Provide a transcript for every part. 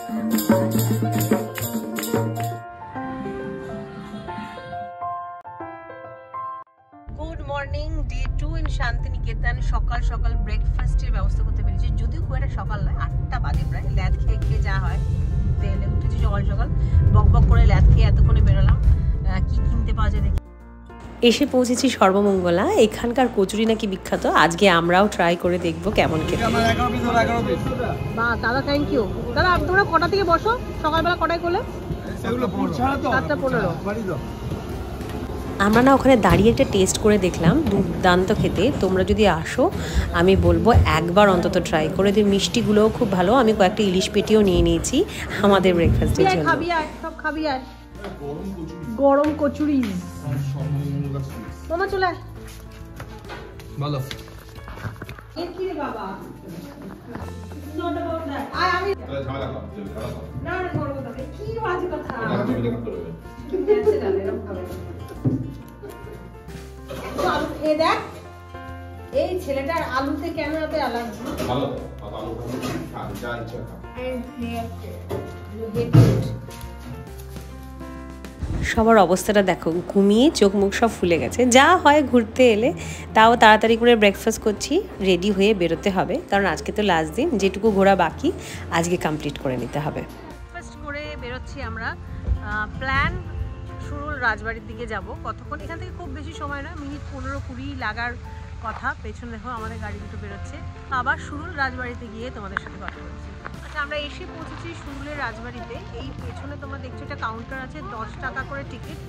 Good morning, day 2 in Shantiniketan. সকাল সকাল ব্রেকফাস্টের ব্যবস্থা করতে পেরেছি, যদিও খুব একটা সকাল নয়, 8টা বাজে প্রায়। ল্যাদ খেয়ে খেয়ে যা হয়, তেলে উঠেছি সকাল সকাল, বক বক করে ল্যাদ খেয়ে এতক্ষণে বেরোলাম। কি কিনতে পাওয়া যায় দেখি। এসে পৌঁছেছি সর্বমঙ্গলা। এখানকার কচুরি নাকি বিখ্যাত, আজকে আমরাও ট্রাই করে দেখবো কেমন খেতে। দাদা থ্যাংক ইউ। দাদা তোমরা কটা থেকে বসো? সকালবেলা কটায় করলে? 7:15। আমরা না ওখানে দাঁড়িয়ে একটা টেস্ট করে দেখলাম, দুর্দান্ত খেতে। তোমরা যদি আসো আমি বলবো একবার অন্তত ট্রাই করে দিই। মিষ্টিগুলোও খুব ভালো। আমি কয়েকটা ইলিশ পেটিও নিয়ে নিয়েছি আমাদের ব্রেকফাস্টের জন্য। গরম কচুরি মামা চলে ভালো। এর কি রে বাবা? Not about that. আমি না না গরম কথা কি বাজে কথা। দেখ এই ছেলেটার আলুতে কেন এত আলাদা? ভালো আলু যা ইচ্ছা খা। সবার অবস্থাটা দেখো, ঘুমিয়ে চোখ মুখ সব ফুলে গেছে। যা হয় ঘুরতে এলে, তাও তাড়াতাড়ি করে ব্রেকফাস্ট করছি, রেডি হয়ে বেরোতে হবে, কারণ আজকে তো লাস্ট দিন। যেটুকু ঘোরা বাকি আজকে কমপ্লিট করে নিতে হবে। ব্রেকফাস্ট করে বেরোচ্ছি আমরা। প্ল্যান সুরুল রাজবাড়ির দিকে যাব। কতক্ষণ এখান থেকে? খুব বেশি সময় নয়, মিনিট 15-20 লাগার কথা। পেছনে দেখো আমাদের গাড়ি দুটো বেরোচ্ছে। আবার সুরুল রাজবাড়িতে গিয়ে তোমাদের সাথে কথা বলছি। আচ্ছা, আমরা এসে পৌঁছেছি সুরুলের রাজবাড়িতে। এই পেছনে তোমরা দেখছো একটা কাউন্টার আছে, 10 টাকা করে টিকিট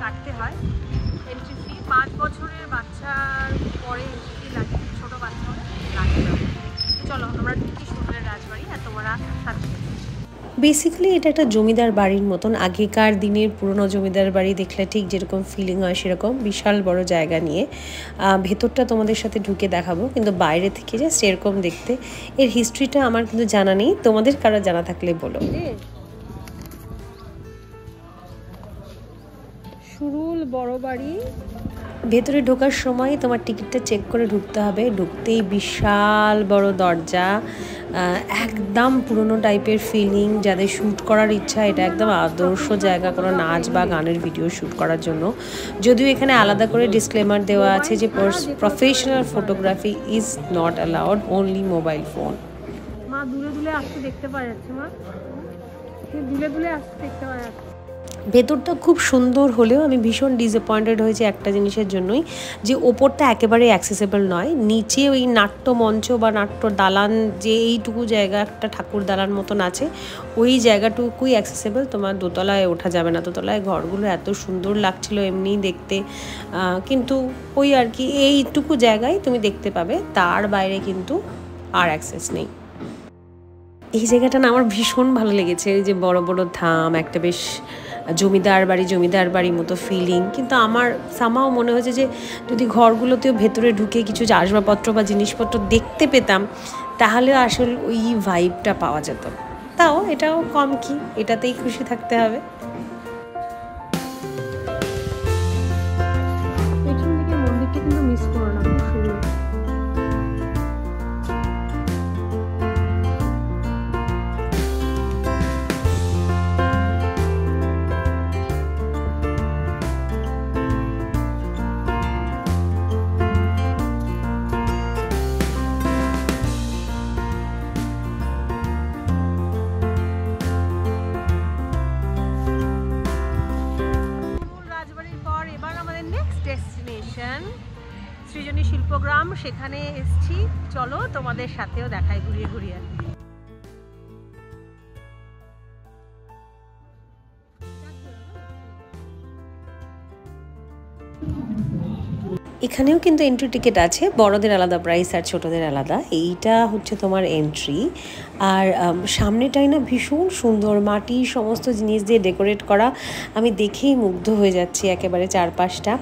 কাটতে হয়। এন্ট্রি ফি 5 বছরের বাচ্চার পরে এন্ট্রি লাগে, ছোটো বাচ্চা হলে লাগে না। চলো আমরা ঢুকি সুরুলের রাজবাড়ি, আর তোমরা সাথে। বেসিক্যালি এটা একটা জমিদার বাড়ির মতন। আগেকার দিনের পুরনো জমিদার বাড়ি দেখলে ঠিক যেরকম ফিলিং হয় সেরকম, বিশাল বড় জায়গা নিয়ে। ভেতরটা তোমাদের সাথে ঢুকে দেখাবো, কিন্তু বাইরে থেকে জাস্ট এরকম দেখতে। এর হিস্ট্রিটা আমার কিন্তু জানা নেই, তোমাদের কারো জানা থাকলে বলো। সুরুল বড় বাড়ি। ভেতরে ঢোকার সময় তোমার টিকিটটা চেক করে ঢুকতে হবে। ঢুকতেই বিশাল বড় দরজা, একদম পুরনো টাইপের ফিলিং। যাদের শ্যুট করার ইচ্ছা, এটা একদম আদর্শ জায়গা কোনো নাচ বা গানের ভিডিও শ্যুট করার জন্য। যদিও এখানে আলাদা করে ডিসক্লেমার দেওয়া আছে যে professional photography is not allowed, only mobile phone. মা দূরে দূরে আসতে দেখতে পাওয়া যাচ্ছে, মা দূরে দূরে আসতে দেখতে পাওয়া যাচ্ছে। ভেতরটা খুব সুন্দর হলেও আমি ভীষণ ডিসঅ্যাপয়েন্টেড হয়েছি একটা জিনিসের জন্যই, যে ওপরটা একেবারে অ্যাক্সেসেবল নয়। নিচে ওই নাট্যমঞ্চ বা নাট্য দালান, যে এইটুকু জায়গা একটা ঠাকুর দালান মতন আছে, ওই জায়গাটুকুই অ্যাক্সেসেবল। তোমার দোতলায় ওঠা যাবে না। দোতলায় ঘরগুলো এত সুন্দর লাগছিল এমনিই দেখতে, কিন্তু ওই আর কি এইটুকু জায়গায় তুমি দেখতে পাবে, তার বাইরে কিন্তু আর অ্যাক্সেস নেই। এই জায়গাটা না আমার ভীষণ ভালো লেগেছে। এই যে বড় বড় ধাম, একটা বেশ জমিদার বাড়ি মতো ফিলিং। কিন্তু আমার সামাও মনে হয়েছে যে যদি ঘরগুলোতেও ভেতরে ঢুকে কিছু আসবাবপত্র বা জিনিসপত্র দেখতে পেতাম, তাহলে আসলে ওই ভাইবটা পাওয়া যেত। তাও এটাও কম কি, এটাতেই খুশি থাকতে হবে। পেছন দিকে মন্দিরটা কিন্তু মিস করো না, খুব সুন্দর। ডেস্টিনেশন সৃজনী শিল্পগ্রাম, সেখানে এসছি। চলো তোমাদের সাথেও দেখাই ঘুরিয়ে ঘুরিয়ে। এখানেও কিন্তু এন্ট্রি টিকিট আছে, বড়দের আলাদা প্রাইস আর ছোটদের আলাদা। এইটা হচ্ছে তোমার এন্ট্রি। আর সামনেটাই না ভীষণ সুন্দর, মাটির সমস্ত জিনিস দিয়ে ডেকোরেট করা। আমি দেখেই মুগ্ধ হয়ে যাচ্ছি একেবারে চারপাশটা।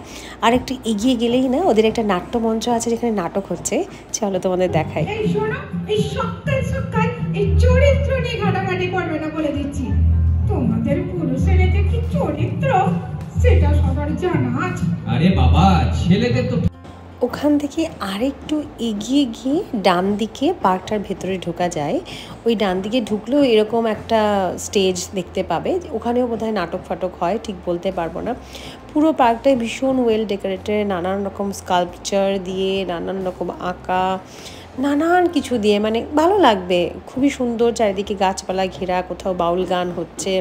আর একটু এগিয়ে গেলেই না ওদের একটা নাট্যমঞ্চ আছে, যেখানে নাটক হচ্ছে। চলো তোমাদের দেখাই। এই শোনো, এই সকাল সকাল এই চরিত্র নিয়ে ঘাটাঘাটি করবে না বলে দিচ্ছি। তোমাদের পুরুষের এটা কি চরিত্র সেটা সবার জানা আছে। আরে বাবা, ছেলেদের তো ওখান থেকে আরেকটু এগিয়ে গিয়ে ডান দিকে পার্কটার ভেতরে ঢোকা যায়। ওই ডান দিকে ঢুকলেও এরকম একটা স্টেজ দেখতে পাবে, ওখানেও বোধহয় নাটক ফাটক হয়, ঠিক বলতে পারবো না। পুরো পার্কটাই ভীষণ ওয়েল ডেকোরেটেড, নানান রকম স্কাল্পচার দিয়ে, নানান রকম আঁকা, নানান কিছু দিয়ে, মানে ভালো লাগবে, খুবই সুন্দর। চারিদিকে গাছপালা ঘেরা, কোথাও বাউল গান হচ্ছে,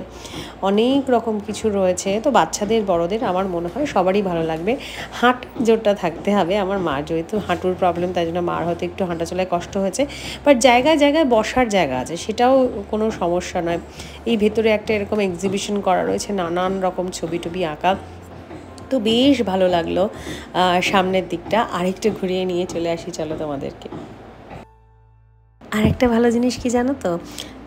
অনেক রকম কিছু রয়েছে। তো বাচ্চাদের বড়দের আমার মনে হয় সবারই ভালো লাগবে। হাঁটার জোরটা থাকতে হবে। আমার মার যেহেতু হাঁটুর প্রবলেম, তাই জন্য মার হয়তো একটু হাঁটা চলায় কষ্ট হয়েছে, বাট জায়গায় জায়গায় বসার জায়গা আছে, সেটাও কোনো সমস্যা নয়। এই ভেতরে একটা এরকম এক্সিবিশন করা রয়েছে, নানান রকম ছবি টবি আঁকা, তো বেশ ভালো লাগলো। সামনের দিকটা আরেকটু ঘুরিয়ে নিয়ে চলে আসি চলো তোমাদেরকে। আর একটা ভালো জিনিস কি জানো তো,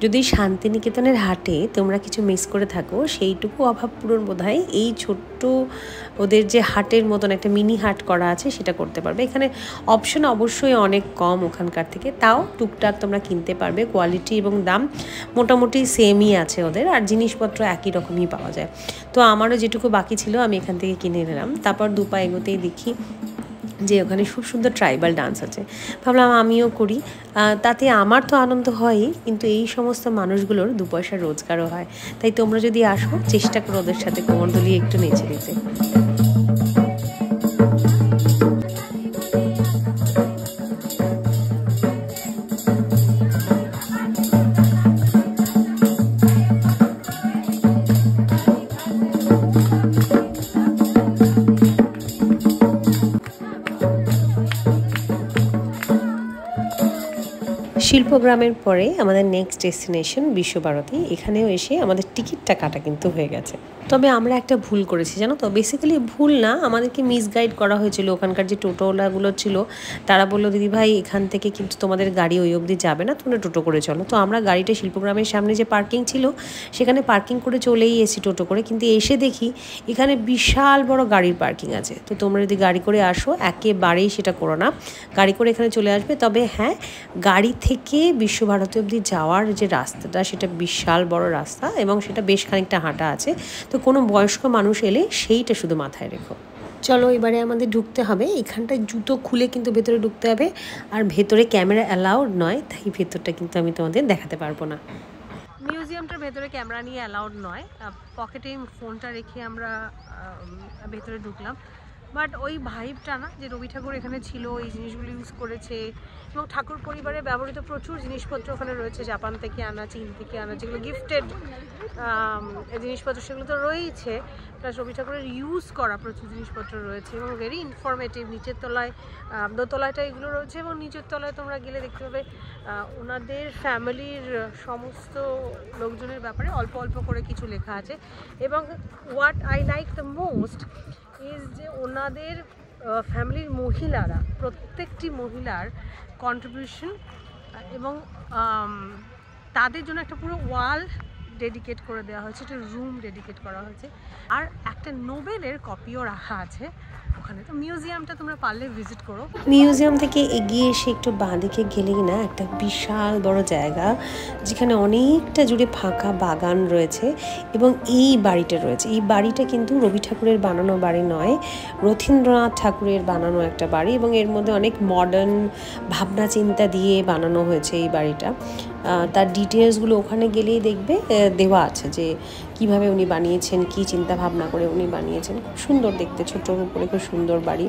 যদি শান্তিনিকেতনের হাটে তোমরা কিছু মিস করে থাকো, সেইটুকু অভাব পূরণ বোধহয় এই ছোট্ট ওদের যে হাটের মতন একটা মিনি হাট করা আছে সেটা করতে পারবে। এখানে অপশন অবশ্যই অনেক কম ওখানকার থেকে, তাও টুকটাক তোমরা কিনতে পারবে। কোয়ালিটি এবং দাম মোটামুটি সেমই আছে ওদের, আর জিনিসপত্র একই রকমই পাওয়া যায়। তো আমারও যেটুকু বাকি ছিল আমি এখান থেকে কিনে নিলাম। তারপর দুপা এগোতেই দেখি যে ওখানে খুব সুন্দর ট্রাইবাল ডান্স আছে, ভাবলাম আমিও করি। তাতে আমার তো আনন্দ হয়ই, কিন্তু এই সমস্ত মানুষগুলোর 2 পয়সা রোজগারও হয়। তাই তোমরা যদি আসো, চেষ্টা করো ওদের সাথে কোমর দুলিয়ে একটু নেচে দিতে। শিল্পগ্রামের পরে আমাদের নেক্সট ডেস্টিনেশন বিশ্বভারতী। এখানেও এসে আমাদের টিকিটটা কাটা কিন্তু হয়ে গেছে। তবে আমরা একটা ভুল করেছি জানো তো, বেসিক্যালি ভুল না, আমাদেরকে মিসগাইড করা হয়েছিল। ওখানকার যে টোটোওয়ালাগুলো ছিল তারা বললো, দিদি ভাই এখান থেকে কিন্তু তোমাদের গাড়ি ওই অবধি যাবে না, তোমরা টোটো করে চলো। তো আমরা গাড়িটা শিল্পগ্রামের সামনে যে পার্কিং ছিল সেখানে পার্কিং করে চলেই এসেছি টোটো করে, কিন্তু এসে দেখি এখানে বিশাল বড় গাড়ির পার্কিং আছে। তো তোমরা যদি গাড়ি করে আসো একেবারেই সেটা করো না, গাড়ি করে এখানে চলে আসবে। তবে হ্যাঁ, গাড়ি থেকে বিশ্বভারতী অবধি যাওয়ার যে রাস্তাটা সেটা বিশাল বড় রাস্তা, এবং সেটা বেশ খানিকটা হাঁটা আছে। তো কোনো বয়স্ক মানুষ এলে সেইটা শুধু মাথায় রেখো। চলো এবারে আমাদের ঢুকতে হবে। এখানটায় জুতো খুলে কিন্তু ভেতরে ঢুকতে হবে, আর ভেতরে ক্যামেরা অ্যালাউড নয়, তাই ভেতরটা কিন্তু আমি তোমাদের দেখাতে পারবো না। মিউজিয়ামটার ভেতরে ক্যামেরা নিয়ে অ্যালাউড নয়, পকেটে ফোনটা রেখে আমরা ভেতরে ঢুকলাম। বাট ওই ভাইবটা না, যে রবি ঠাকুর এখানে ছিল, এই জিনিসগুলো ইউজ করেছে, এবং ঠাকুর পরিবারে ব্যবহৃত প্রচুর জিনিসপত্র ওখানে রয়েছে, জাপান থেকে আনা, চীন থেকে আনা, যেগুলো গিফটেড জিনিসপত্র সেগুলো তো রয়েছে, প্লাস রবি ঠাকুরের ইউজ করা প্রচুর জিনিসপত্র রয়েছে, এবং ভেরি ইনফরমেটিভ। নিচের তলায়, দোতলাটা এগুলো রয়েছে, এবং নিচের তলায় তোমরা গেলে দেখতে পাবে ওনাদের ফ্যামিলির সমস্ত লোকজনের ব্যাপারে অল্প অল্প করে কিছু লেখা আছে। এবং what I like the most is যে ওনাদের ফ্যামিলির মহিলারা, প্রত্যেকটি মহিলার কন্ট্রিবিউশন, এবং তাদের জন্য একটা পুরো ওয়াল ডেডিকেট করে দেওয়া হয়েছে, একটা রুম ডেডিকেট করা হয়েছে, আর একটা নোবেলের কপিও রাখা আছে ওখানে। তো মিউজিয়ামটা তোমরা পারলে ভিজিট করো। মিউজিয়াম থেকে এগিয়ে এসে একটু বাঁদিকে গেলেই না একটা বিশাল বড় জায়গা, যেখানে অনেকটা জুড়ে ফাঁকা বাগান রয়েছে, এবং এই বাড়িটা রয়েছে। এই বাড়িটা কিন্তু রবি ঠাকুরের বানানো বাড়ি নয়, রথীন্দ্রনাথ ঠাকুরের বানানো একটা বাড়ি, এবং এর মধ্যে অনেক মডার্ন ভাবনা চিন্তা দিয়ে বানানো হয়েছে এই বাড়িটা। তার ডিটেলসগুলো ওখানে গেলেই দেখবে দেওয়া আছে, যে কিভাবে উনি বানিয়েছেন, কি চিন্তা ভাবনা করে উনি বানিয়েছেন। খুব সুন্দর দেখতে, ছোটোর উপরে খুব সুন্দর বাড়ি।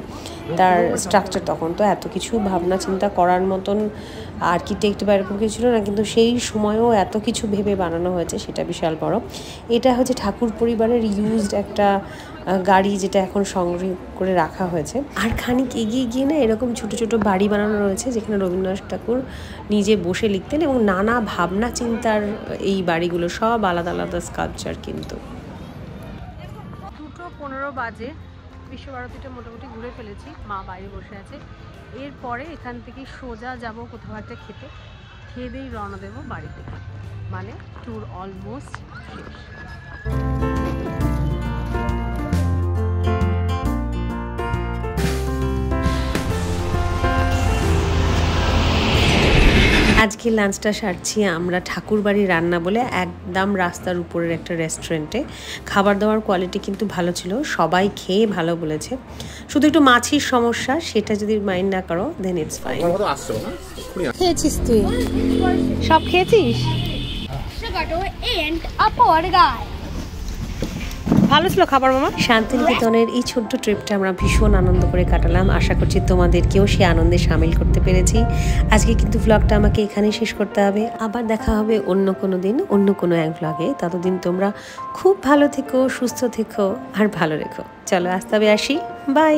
তার স্ট্রাকচার তখন তো এত কিছু ভাবনা চিন্তা করার মতন আর্কিটেক্ট বা এরকম কিছু ছিল না, কিন্তু সেই সময়ও এত কিছু ভেবে বানানো হয়েছে, সেটা বিশাল বড়। এটা হচ্ছে ঠাকুর পরিবারের ইউজড একটা গাড়ি, যেটা এখন সংগ্রহ করে রাখা হয়েছে। আর খানিক এগিয়ে গিয়ে না এরকম ছোট ছোট বাড়ি বানানো রয়েছে, যেখানে রবীন্দ্রনাথ ঠাকুর নিজে বসে লিখতেন, এবং নানা ভাবনা চিন্তার এই বাড়িগুলো সব আলাদা আলাদা স্কাল্পচার। কিন্তু 2:15 বাজে, বিশ্বভারতীটা মোটামুটি ঘুরে ফেলেছি, মা বাইরে বসে আছে। এরপরে এখান থেকে সোজা যাব কোথাও একটা খেতে, খেয়ে দিয়েই রওনা দেবো বাড়ি থেকে, মানে ট্যুর অলমোস্ট শেষ। আজকে লাঞ্চটা সারছি আমরা ঠাকুরবাড়ি রান্না বলে একদম রাস্তার উপরের একটা রেস্টুরেন্টে। খাবার দাবার কোয়ালিটি কিন্তু ভালো ছিল, সবাই খেয়ে ভালো বলেছে। শুধু একটু মাছির সমস্যা, সেটা যদি মাইন্ড না করো দেন ইটস ফাইন। খেয়েছিস তুই? সব খেয়েছিস? ভালো ছিল খাবার মামা। শান্তিনিকেতনের এই ছোট্ট ট্রিপটা আমরা ভীষণ আনন্দ করে কাটালাম। আশা করছি তোমাদেরকেও সেই আনন্দে সামিল করতে পেরেছি। আজকে কিন্তু ব্লগটা আমাকে এখানেই শেষ করতে হবে। আবার দেখা হবে অন্য কোনো দিন, অন্য কোনো এক ব্লগে। ততদিন তোমরা খুব ভালো থেকো, সুস্থ থেকো আর ভালো রেখো। চলো আজ তবে আসি, বাই।